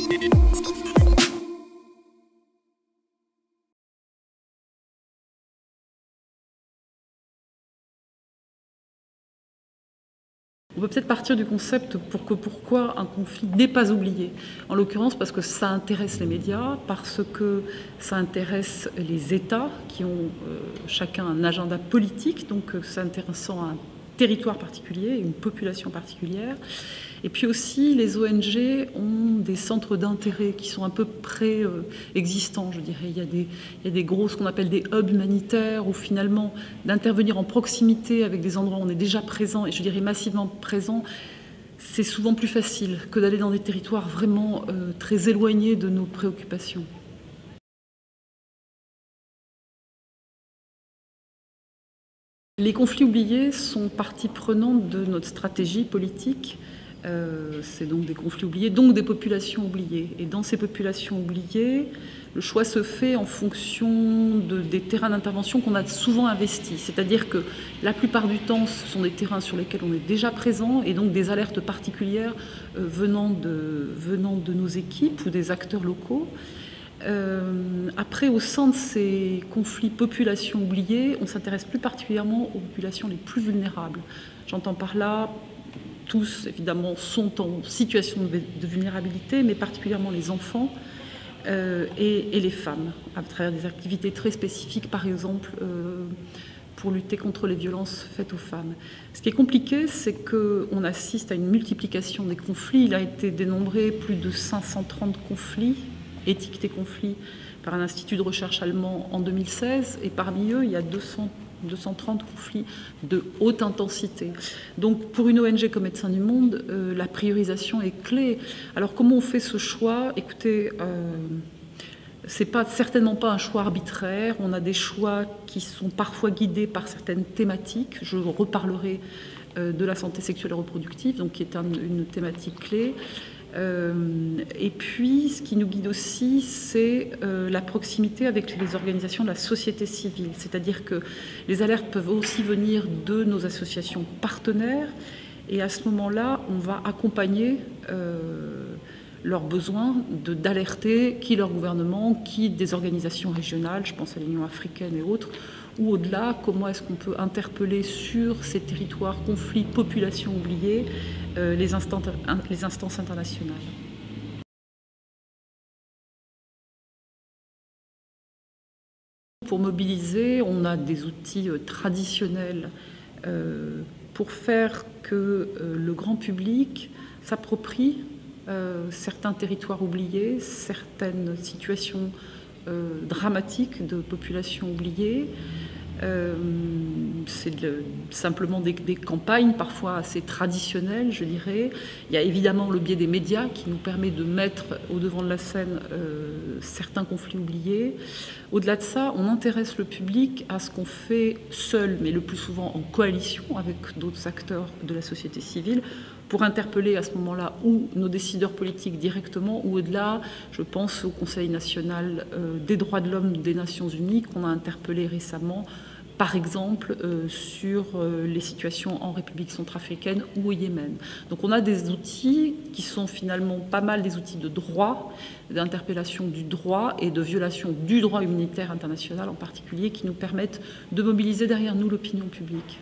On peut peut-être partir du concept pourquoi un conflit n'est pas oublié. En l'occurrence parce que ça intéresse les médias, parce que ça intéresse les États qui ont chacun un agenda politique, donc c'est intéressant à un territoire particulier, une population particulière. Et puis aussi, les ONG ont des centres d'intérêt qui sont à peu près existants, je dirais. Il y a des gros, ce qu'on appelle des hubs humanitaires, où finalement, d'intervenir en proximité avec des endroits où on est déjà présent, et je dirais massivement présent, c'est souvent plus facile que d'aller dans des territoires vraiment très éloignés de nos préoccupations. Les conflits oubliés sont partie prenante de notre stratégie politique. C'est donc des conflits oubliés, donc des populations oubliées. Et dans ces populations oubliées, le choix se fait en fonction des terrains d'intervention qu'on a souvent investis. C'est-à-dire que la plupart du temps, ce sont des terrains sur lesquels on est déjà présent et donc des alertes particulières venant de nos équipes ou des acteurs locaux. Après, au sein de ces conflits populations oubliées, on s'intéresse plus particulièrement aux populations les plus vulnérables. J'entends par là, tous évidemment sont en situation de vulnérabilité, mais particulièrement les enfants et les femmes, à travers des activités très spécifiques, par exemple pour lutter contre les violences faites aux femmes. Ce qui est compliqué, c'est qu'on assiste à une multiplication des conflits. Il a été dénombré plus de 530 conflits, étiquetés conflits, par un institut de recherche allemand en 2016, et parmi eux, il y a 230 conflits de haute intensité. Donc pour une ONG comme Médecins du Monde, la priorisation est clé. Alors comment on fait ce choix? Écoutez, c'est certainement pas un choix arbitraire. On a des choix qui sont parfois guidés par certaines thématiques. Je reparlerai de la santé sexuelle et reproductive, donc qui est une thématique clé. Et puis, ce qui nous guide aussi, c'est la proximité avec les organisations de la société civile. C'est-à-dire que les alertes peuvent aussi venir de nos associations partenaires. Et à ce moment-là, on va accompagner leurs besoins d'alerter qui leur gouvernement, qui des organisations régionales, je pense à l'Union africaine et autres, ou au-delà, comment est-ce qu'on peut interpeller sur ces territoires, conflits, populations oubliées, les instances internationales. Pour mobiliser, on a des outils traditionnels pour faire que le grand public s'approprie certains territoires oubliés, certaines situations dramatiques de populations oubliées. C'est simplement des campagnes parfois assez traditionnelles, je dirais. Il y a évidemment le biais des médias qui nous permet de mettre au devant de la scène certains conflits oubliés. Au-delà de ça, on intéresse le public à ce qu'on fait seul, mais le plus souvent en coalition avec d'autres acteurs de la société civile, pour interpeller à ce moment-là ou nos décideurs politiques directement, ou au-delà, je pense au Conseil national des droits de l'homme des Nations Unies qu'on a interpellé récemment, par exemple sur les situations en République centrafricaine ou au Yémen. Donc on a des outils qui sont finalement pas mal des outils de droit, d'interpellation du droit et de violation du droit humanitaire international en particulier, qui nous permettent de mobiliser derrière nous l'opinion publique.